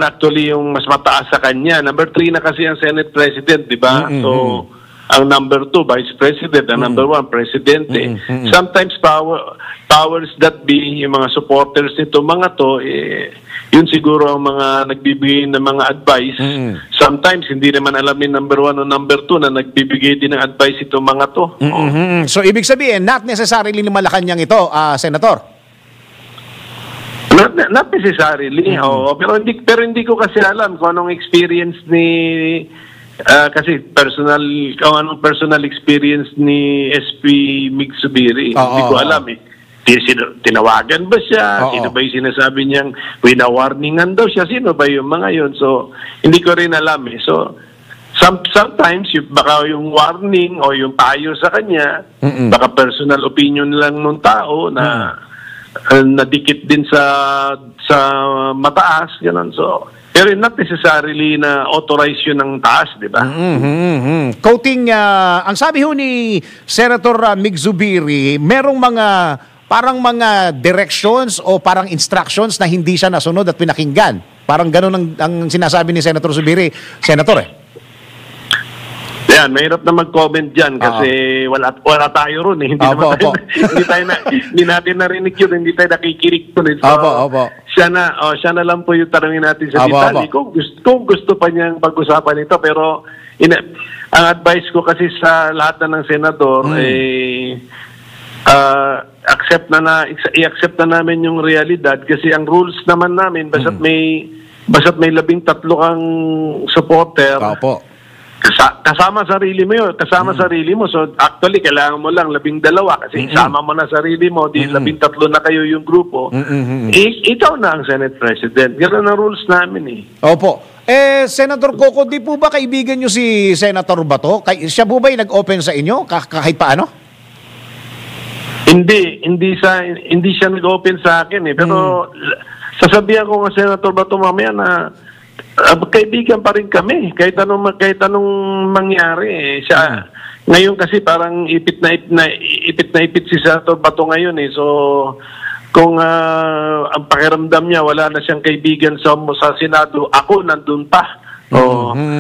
J: actually yung mas mataas sa kanya. Number 3 na kasi ang Senate President, di ba? So, ang number 2, Vice President. Ang number 1, Presidente. Sometimes powers that be, yung mga supporters nito, mga to, yun siguro ang mga nagbibigay ng mga advice. Sometimes, hindi naman alam yung number 1 o number 2 na nagbibigay din ng advice itong mga to.
A: So, ibig sabihin, not necessarily ni Malacanang ito, Senator?
J: Not necessarily, pero hindi ko kasi alam kung anong experience kasi anong personal experience ni SP Mig Zubiri. Hindi ko alam eh. Tinawagan ba siya? Sino ba yung sinasabi niyang wina-warningan daw siya? Sino ba yung mga yun? So, hindi ko rin alam eh. So, sometimes, baka yung warning o yung payo sa kanya, baka personal opinion lang ng tao na nadikit din sa mataas, gano'n. So, pero not necessarily na authorize yun ng taas, di ba?
A: Quoting, ang sabi ho ni Senator Mig Zubiri, merong parang mga directions o parang instructions na hindi siya nasunod at pinakinggan. Parang gano'n ang sinasabi ni Senator Zubiri. Senator
J: Yan, mahirap na mag-comment dyan kasi wala tayo ron eh. Hindi natin narinig yun, hindi tayo nakikinig yun. So, siya na lang po yung tanongin natin sa detalye. Kung gusto pa niyang pag-usapan ito, pero ang advice ko kasi sa lahat na ng senador, i-accept na namin yung realidad kasi ang rules naman namin, basta't may 13 kang supporter, Kasama sarili mo yun. Kasama sarili mo. So, actually, kailangan mo lang 12 kasi isama mo na sarili mo. Di 13 na kayo yung grupo. Ikaw na ang Senate President. Ganun ang rules namin eh.
A: Opo. Senator Coco, di po ba kaibigan nyo si Senator Bato? Siya po ba yung nag-open sa inyo kahit paano?
J: Hindi siya nag-open sa akin eh. Pero sasabihan ko nga Senator Bato mamaya na kaibigan pa rin kami kahit anong mangyari siya. Ngayon kasi parang ipit na ipit si Senator Bato ngayon eh. So kung ang pakiramdam niya wala na siyang kaibigan sa Senado, ako nandun pa.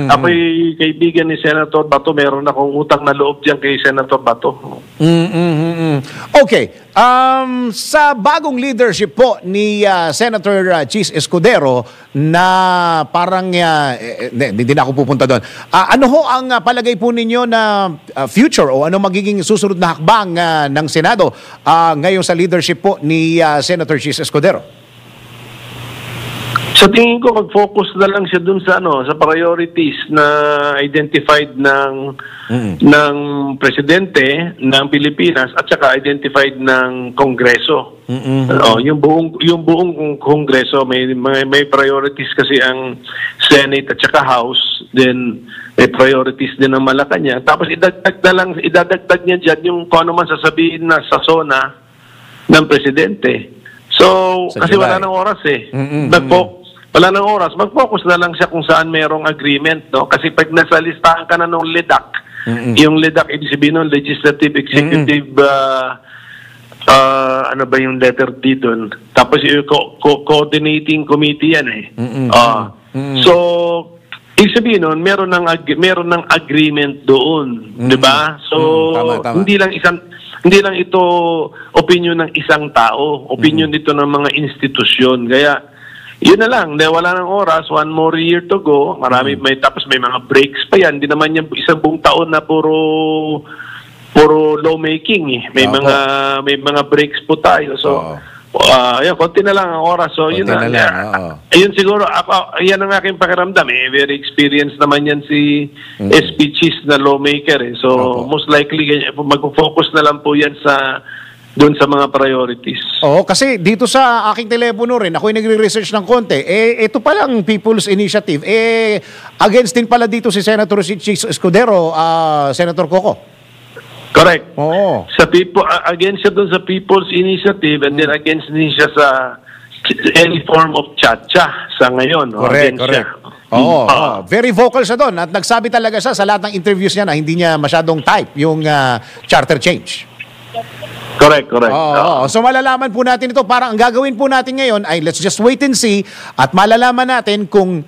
J: Ako'y kaibigan ni Senator Bato. Meron akong utang na loob diyan kay Senator Bato.
A: Okay. Sa bagong leadership po ni Senator Chis Escudero na parang hindi na ako pupunta doon. Ano ho ang palagay po ninyo na future o ano magiging susunod na hakbang ng Senado ngayon sa leadership po ni Senator Chis Escudero?
J: Sa tingin ko mag-focus na lang siya dun sa sa priorities na identified ng presidente ng Pilipinas at saka identified ng Kongreso. Yung buong Kongreso may priorities kasi ang Senate at saka House, then may priorities din ng Malacanang. Tapos idadagdag niya diyan yung kung ano man sasabihin na sa SONA ng presidente. So kasi wala nang oras eh. Wala nang oras, mag-focus na lang siya kung saan merong agreement, no? Kasi pag nasa listahan ka na ng LEDAC, yung LEDAC, ibig sabihin ng Legislative Executive, ano ba yung letter D doon? Tapos yung coordinating committee yan eh. So, ibig sabihin nun, meron ng agreement doon, di ba? So, tama. Hindi lang ito opinion ng isang tao, opinion dito ng mga institusyon. Kaya, yun na lang, wala ng oras, 1 more year to go. Tapos may mga breaks pa yan. Hindi naman yan isang buong taon na puro lawmaking eh. May mga breaks po tayo. So, konti na lang ang oras. So, yun na. Ayun siguro, yan ang aking pakiramdam eh. Very experienced naman yan si SP Chis na lawmaker eh. So, most likely, mag-focus na lang po yan doon sa mga priorities. Oo, kasi dito sa aking telepono rin, ako'y nagre-research ng konti, ito palang People's Initiative, against din pala dito si Senator Chis Escudero, Senator Coco. Correct. Oo. Against siya doon sa People's Initiative and then against din siya sa any form of chacha sa ngayon. Correct. Very vocal siya doon at nagsabi talaga siya sa lahat ng interviews niya na hindi niya masyadong type yung charter change. Correct. So malalaman po natin ito. Parang ang gagawin po natin ngayon ay let's just wait and see at malalaman natin kung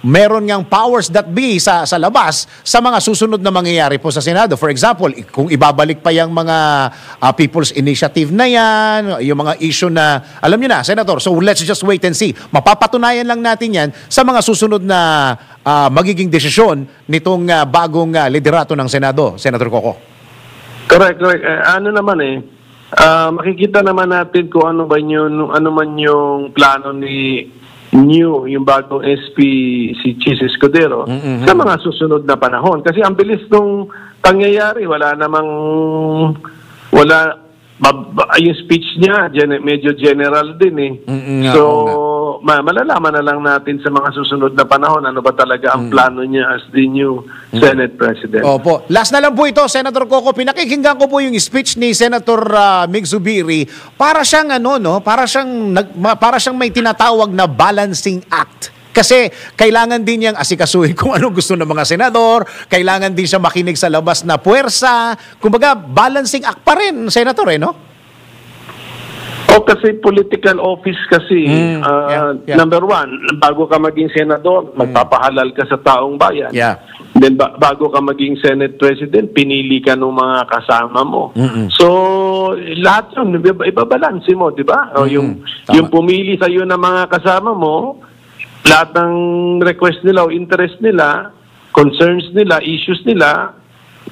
J: meron ngang powers that be sa labas sa mga susunod na mangyayari po sa Senado. For example, kung ibabalik pa yung mga People's Initiative na yan, yung mga issue na, alam nyo na, Senator, so let's just wait and see. Mapapatunayan lang natin yan sa mga susunod na magiging desisyon nitong bagong liderato ng Senado, Senator Coco. Correct. Ano naman makikita naman natin kung ano man yung plano ni yung bagong SP si Chis Escudero sa mga susunod na panahon. Kasi ang bilis nung pangyayari, yung speech niya medyo general din so malalaman na lang natin sa mga susunod na panahon ano ba talaga ang plano niya as the new Senate President. Opo. Last na lang po ito, Senator Coco, pinakikinggan ko po yung speech ni Senator Mig Zubiri. Para siyang para siyang may tinatawag na balancing act. Kasi kailangan din niyang asikasuhin kung anong gusto ng mga senador, kailangan din siya makinig sa labas na puwersa. Kumbaga, balancing act pa rin, Senator, no? Kasi political office kasi, number one, bago ka maging senador, magpapahalal ka sa taong bayan. Then bago ka maging Senate President, pinili ka ng mga kasama mo. So, lahat yun, ibabalansi mo, di ba? Yung pumili sa iyo ng mga kasama mo, lahat ng request nila o interest nila, concerns nila, issues nila,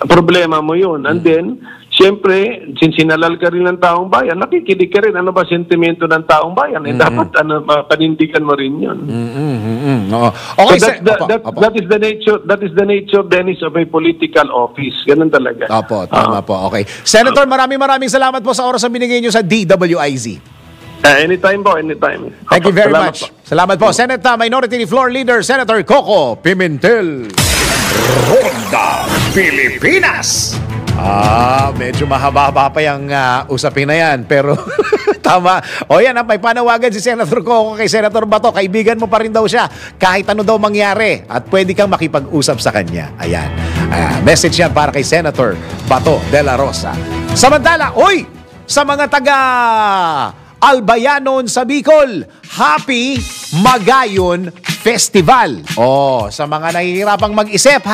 J: problema mo yun. And then, siyempre, sinalal ka rin ng taong bayan, nakikinig ka rin. Ano ba sentimento ng taong bayan? Dapat panindigan mo rin yun.
A: Okay,
J: so that is the nature, Dennis, of a political office. Ganun talaga.
A: Opo, tama po. Okay. Senator, maraming salamat po sa oras na binigay niyo sa DWIZ.
J: Anytime po, anytime.
A: Thank you very much. Salamat po. Senate Minority Floor Leader, Senator Coco Pimentel.
B: Ronda Pilipinas.
A: Medyo mahaba pa yung usapin na yan. Pero tama. O yan, may panawagan si Senator Coco kay Senator Bato. Kaibigan mo pa rin daw siya. Kahit ano daw mangyari. At pwede kang makipag-usap sa kanya. Ayan. Message yan para kay Senator Bato de la Rosa. Samantala, sa mga taga Albayanon sa Bicol, Happy Magayon Festival. Sa mga nahihirapang mag-isip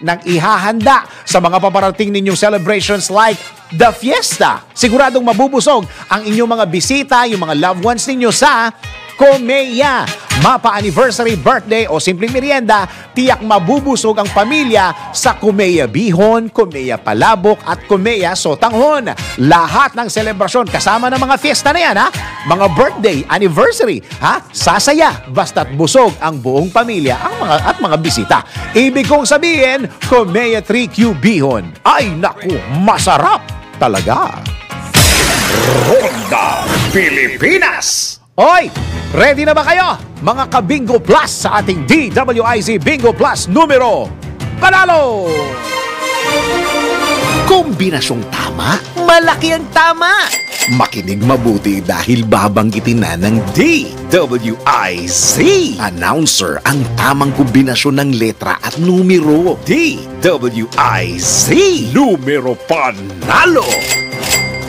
A: ng ihahanda sa mga paparating ninyong celebrations like the fiesta. Siguradong mabubusog ang inyong mga bisita, yung mga loved ones ninyo sa Comea. Mapa-anniversary, birthday o simpleng merienda, tiyak mabubusog ang pamilya sa Comea Bihon, Comea Palabok at Comea Sotanghon. Lahat ng selebrasyon kasama ng mga fiesta na yan, mga birthday, anniversary, sasaya basta't busog ang buong pamilya at mga bisita. Ibig kong sabihin, Comea 3Q Bihon. Ay naku, masarap talaga.
B: Ronda Pilipinas.
A: Ready na ba kayo? Mga ka-Bingo Plus sa ating DWIZ Bingo Plus numero panalo!
B: Kombinasyong tama, malaki ang tama. Makinig mabuti dahil babanggitin na ng DWIZ. Announcer ang tamang kombinasyon ng letra at numero. DWIZ. Numero panalo.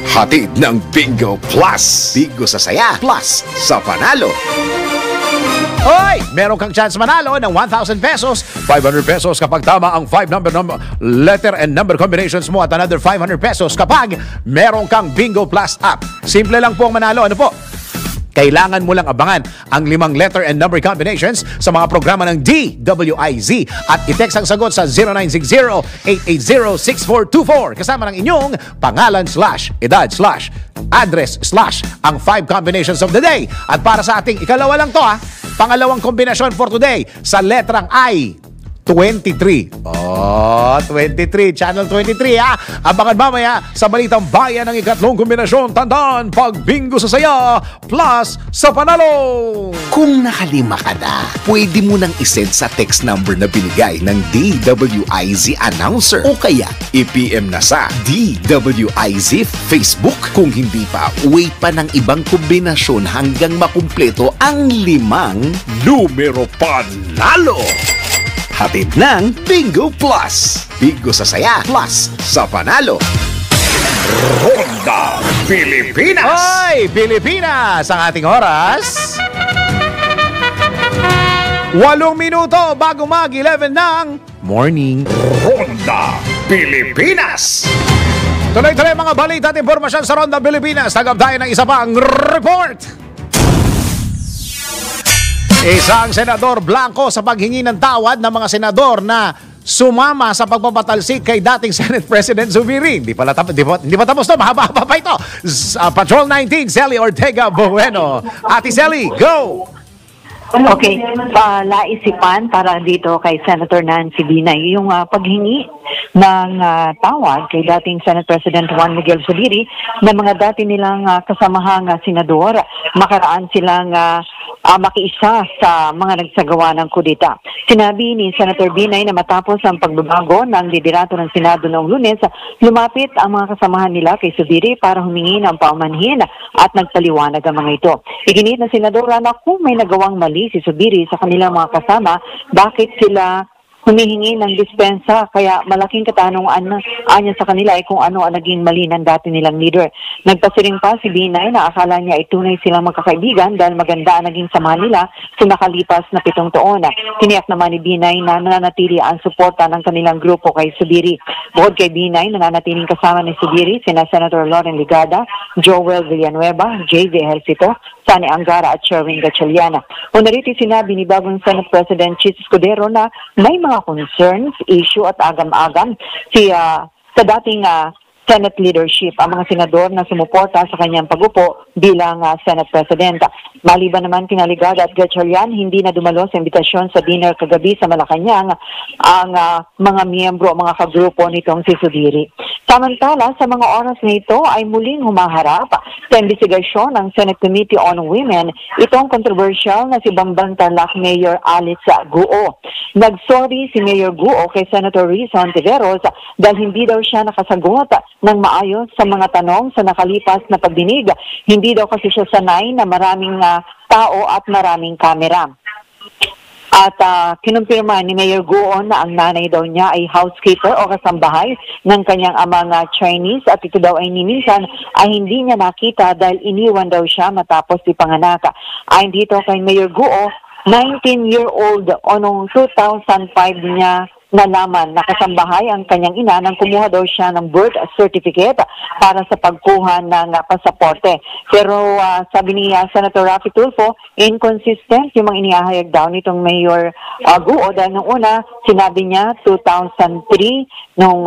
B: Hatid ng Bingo Plus. Bingo sa saya, plus sa panalo.
A: Meron kang chance manalo ng 1,000 pesos, 500 pesos kapag tama ang 5 letter and number combinations mo at another 500 pesos kapag meron kang Bingo Plus app. Simple lang po ang manalo. Ano po? Kailangan mo lang abangan ang 5 letter and number combinations sa mga programa ng DWIZ at i-text ang sagot sa 0960-880-6424 kasama ng inyong pangalan / edad / address / ang 5 combinations of the day. At para sa ating ikalawa lang to pangalawang kombinasyon for today sa letrang I, 23. 23. Channel 23 Abangan mamaya sa Balitang Bayan ng ikatlong kombinasyon. Tandaan, pag bingo sa saya, plus sa panalo.
B: Kung nakalima ka na, pwede mo nang isend sa text number na binigay ng DWIZ announcer o kaya i-PM na sa DWIZ Facebook. Kung hindi pa, wait pa ng ibang kombinasyon hanggang makumpleto ang 5 numero panalo. Hatid ng Bingo Plus. Bingo sa saya, plus sa panalo. Ronda Pilipinas.
A: Pilipinas! Ang ating oras 8 minuto bago mag-11 ng morning.
B: Ronda Pilipinas.
A: Tuloy-tuloy mga balita at impormasyon sa Ronda Pilipinas. Tagap tayo ng isa pang report. Isang senador blanco sa paghingi ng tawad ng mga senador na sumama sa pagpapatalsik kay dating Senate President Zubiri. Hindi pa tapos to, mahaba-haba pa ito. Patrol 19, Sally Ortega Bueno. Ate Sally, go!
K: Okay, laisipan para dito kay Senator Nancy Binay yung paghingi ng tawad kay dating Senate President Juan Miguel Zubiri na mga dati nilang kasamahang senador. Makaraan silang makiisa sa mga nagsagawa ng kudeta. Sinabi ni Senator Binay na matapos ang pagbabago ng liderato ng Senado noong Lunes, lumapit ang mga kasamahan nila kay Zubiri para humingi ng paumanhin at nagpaliwanag ang mga ito. Iginit na senadora na kung may nagawang mali si Zubiri sa kanilang mga kasama, bakit sila humihingi ng dispensa, kaya malaking katanungan anya sa kanila ay kung ano ang naging mali ng dati nilang leader. Nagpasiring pa si Binay na akala niya ay tunay silang magkakaibigan dahil maganda ang naging samahan nila sa nakalipas na 7 taon. Tiniyak naman ni Binay na nananatili ang suporta ng kanilang grupo kay Zubiri. Bukod kay Binay, nananatiling kasama ni Zubiri sina Senator Loren Ligada, Joel Villanueva, J.V. Ejercito, Sani Angara at Sherwin Gatchaliana. O narito sinabi ni bagong Senate President Chis Escudero na may mga concerns, issue at agam-agam sa dating Senate leadership ang mga senador na sumuporta sa kanyang pagupo bilang Senate President. Maliban naman kina Ligada at Gatchalian, hindi na dumalo sa imbitasyon sa dinner kagabi sa Malacanang ang mga miyembro, mga kagrupo nitong si Zubiri. Samantala, sa mga oras na ito ay muling humaharap sa investigasyon ng Senate Committee on Women itong controversial na si Bamban Tarlac Mayor Alice Guo. Nagsorry si Mayor Guo kay Senator Risa Ontiveros dahil hindi daw siya nakasagot ng maayos sa mga tanong sa nakalipas na pagdinig. Hindi daw kasi siya sanay na maraming tao at maraming kamera. At kinumpirma ni Mayor Guo na ang nanay daw niya ay housekeeper o kasambahay ng kanyang amang Chinese at ito daw ay minsan ay hindi niya nakita dahil iniwan daw siya matapos ipanganak. Ayon dito kay Mayor Guo, 19-year-old o noong 2005 niya nalaman na kasambahay ang kanyang ina nang kumuha daw siya ng birth certificate para sa pagkuha ng pasaporte. Pero sabi ni Senator Raffy Tulfo, inconsistent yung mga inihahayag daw nitong Mayor Guo dahil nung una, sinabi niya 2003 nung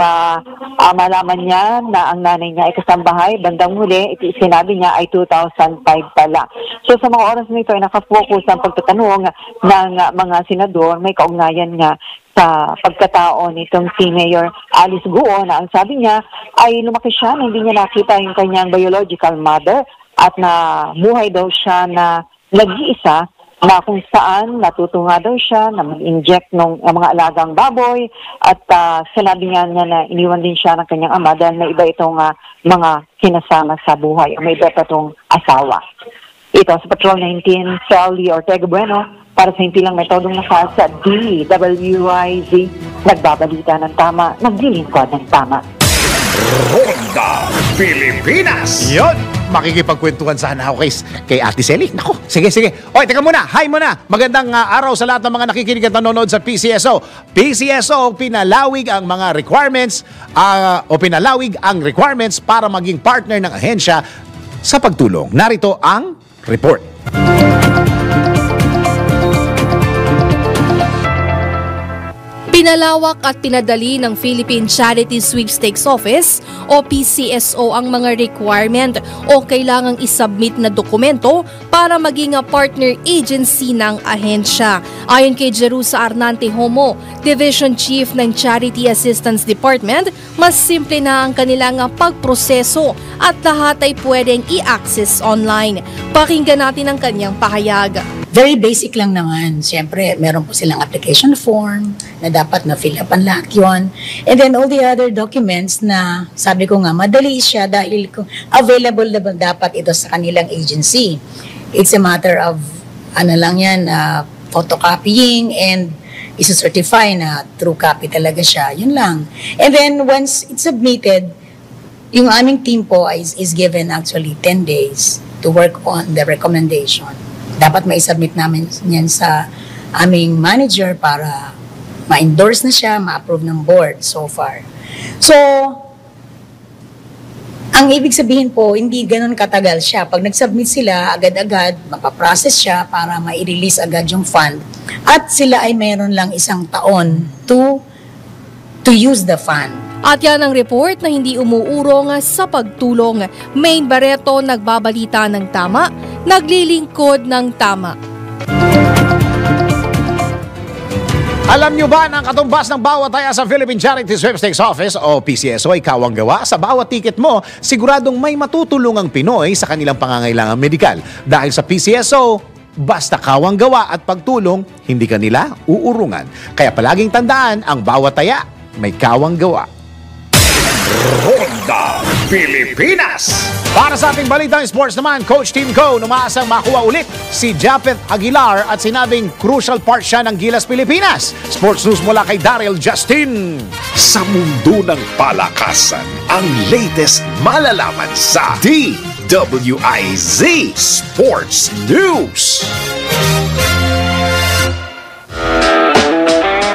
K: malaman niya na ang nanay niya ay kasambahay, bandang huli, sinabi niya ay 2005 pala. So sa mga oras nito ay nakafocus ang pagtatanong ng mga senador, may kaugnayan nga sa pagkatao nitong si Mayor Alice Guo na ang sabi niya ay lumaki siya na hindi niya nakita yung kanyang biological mother at na buhay daw siya na nag-iisa na kung saan natutunga daw siya na mag-inject ng mga alagang baboy at sinabi niya na iniwan din siya ng kanyang ama dahil may iba itong mga kinasama sa buhay o may iba itong asawa. Ito sa Patrol 19, Sally Ortega Bueno, para sa himpilang metodong lakas sa DWIZ, nagbabalita ng tama, naglilingkod ng tama.
B: Ronda Pilipinas!
A: Yun! Makikipagkwentuhan sana ako kay Ate Selly. Nako, sige. Oy, teka muna, hi muna. Magandang araw sa lahat ng mga nakikinig at nanonood sa PCSO. PCSO, pinalawig ang mga requirements pinalawig ang requirements para maging partner ng ahensya sa pagtulong. Narito ang report.
L: Pinalawak at pinadali ng Philippine Charity Sweepstakes Office o PCSO ang mga requirement o kailangang isubmit na dokumento para maging partner agency ng ahensya. Ayon kay Jerusa Arnante Homo, Division Chief ng Charity Assistance Department, mas simple na ang kanilang pagproseso at lahat ay pwedeng i-access online. Pakinggan natin ang kanyang pahayag.
M: Very basic lang naman. Siyempre, meron po silang application form na dapat na-fill up ang lahat yun. And then all the other documents na sabi ko nga, madali siya dahil available na dapat ito sa kanilang agency. It's a matter of, photocopying and isa-certify na true copy talaga siya. Yun lang. And then once it's submitted, yung aming team po is given actually 10 days to work on the recommendation. Dapat ma-submit namin yan sa aming manager para ma-endorse na siya, ma-approve ng board so far. So, ang ibig sabihin po, hindi ganun katagal siya. Pag nag-submit sila, agad-agad, mapaprocess siya para ma-release agad yung fund. At sila ay meron lang 1 taon to use the fund.
L: At yan ang report na hindi umuurong sa pagtulong. Maine Barreto nagbabalita ng tama, naglilingkod ng tama.
A: Alam nyo ba na ang katumbas ng bawat taya sa Philippine Charity Sweepstakes Office o PCSO ay kawang gawa? Sa bawat ticket mo, siguradong may matutulong ang Pinoy sa kanilang pangangailangan medikal. Dahil sa PCSO, basta kawang gawa at pagtulong, hindi kanila uurungan. Kaya palaging tandaan, ang bawat taya may kawang gawa.
B: Ronda Pilipinas!
A: Para sa ating balitang sports naman, Coach Team Co umaasang makuha ulit si Japeth Aguilar at sinabing crucial part siya ng Gilas Pilipinas. Sports news mula kay Daryl Justin.
B: Sa mundo ng palakasan, ang latest malalaman sa DWIZ Sports News.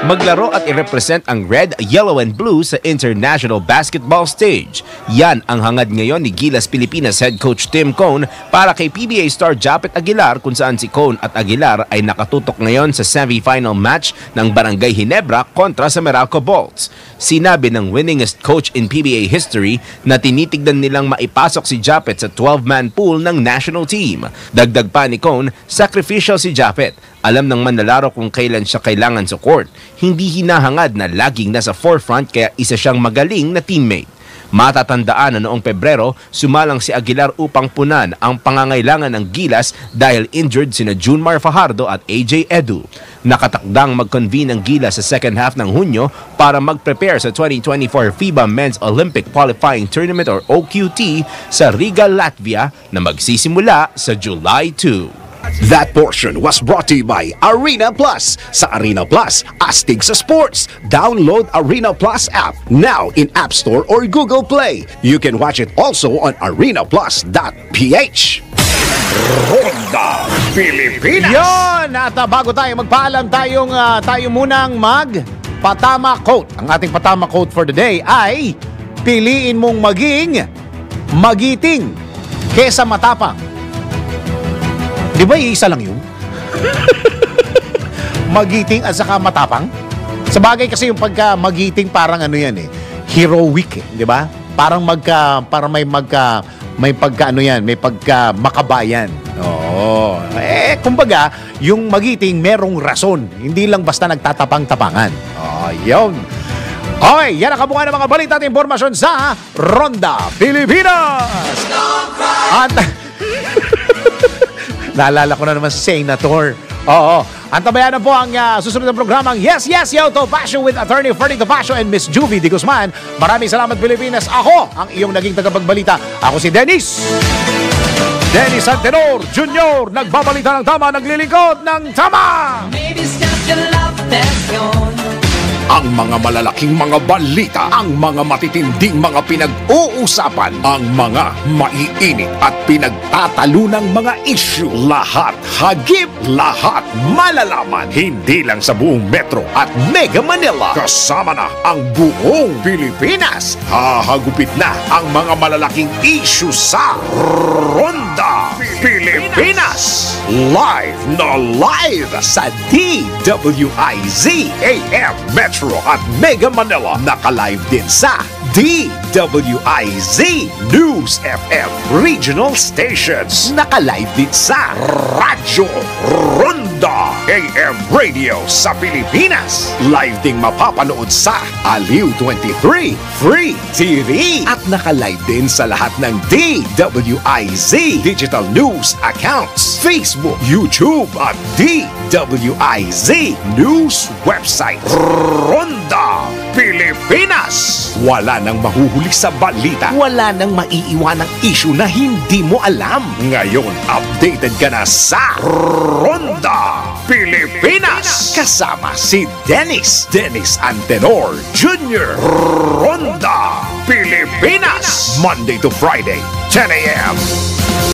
N: maglaro at i-represent ang red, yellow and blue sa international basketball stage. Yan ang hangad ngayon ni Gilas Pilipinas head coach Tim Cone para kay PBA star Japet Aguilar, kung saan si Cone at Aguilar ay nakatutok ngayon sa semi-final match ng Barangay Ginebra kontra sa Meralco Bolts. Sinabi ng winningest coach in PBA history na tinitignan nilang maipasok si Japet sa 12-man pool ng national team. Dagdag pa ni Cone, sacrificial si Japet. Alam ng manlalaro kung kailan siya kailangan sa court. Hindi hinahangad na laging nasa forefront, kaya isa siyang magaling na teammate. Matatandaan na noong Pebrero, sumalang si Aguilar upang punan ang pangangailangan ng Gilas dahil injured sina Junmar Fajardo at AJ Edu. Nakatakdang mag-convene ang Gilas sa second half ng Hunyo para mag-prepare sa 2024 FIBA Men's Olympic Qualifying Tournament or OQT sa Riga, Latvia na magsisimula sa July 2.
B: That portion was brought to you by Arena Plus. Sa Arena Plus, astig sa sports. Download Arena Plus app now in App Store or Google Play. You can watch it also on arenaplus.ph. Ronda Pilipinas.
A: Yon! At bago tayo magpaalam, tayo munang patama quote. Ang ating patama quote for the day ay, piliin mong maging magiting kesa matapang. Di ba iisa lang yun? Magiting at saka matapang? Sa bagay kasi yung pagka magiting parang ano yan eh, heroic eh, di ba? Parang may pagka ano yan, may pagka makabayan. Oo. Kumbaga, yung magiting merong rason, hindi lang basta nagtatapang-tapangan. Oh, yun. Okay, yan ang kabungan ng mga balita at impormasyon sa Ronda Pilipinas. At naalala ko na naman si Senator. Oo. Antabayan na po ang susunod na programang Yes, Yes, Yo Topacio with Attorney Ferdy Topacio and Miss Juvie de Guzman. Maraming salamat, Pilipinas. Ako ang iyong naging tagapagbalita. Ako si Dennis Antenor Jr. Nagbabalita ng tama, naglilingkod ng tama.
B: Ang mga malalaking mga balita, ang mga matitinding mga pinag-uusapan, ang mga maiinit at pinagtatalunang mga issue. Lahat hagip, lahat malalaman. Hindi lang sa buong Metro at Mega Manila. Kasama na ang buong Pilipinas. Hahagupit na ang mga malalaking issue sa Ronda Pilipinas. Live na live sa DWIZ AM Metro at Mega Manila. Naka-live din sa DWIZ News FM Regional Stations. Naka-live din sa Radyo Ronda AM Radio sa Pilipinas. Live ding mapapanood sa Aliw 23 Free TV. At naka-live din sa lahat ng DWIZ Digital News accounts, Facebook, YouTube at DWIZ News website. Ronda Pilipinas. Wala nang mahuhuli sa balita. Wala nang maiiwanang issue na hindi mo alam. Ngayon, updated ka na sa Ronda Pilipinas. Kasama si Dennis Antenor Jr. Ronda Pilipinas. Monday to Friday, 10 a.m.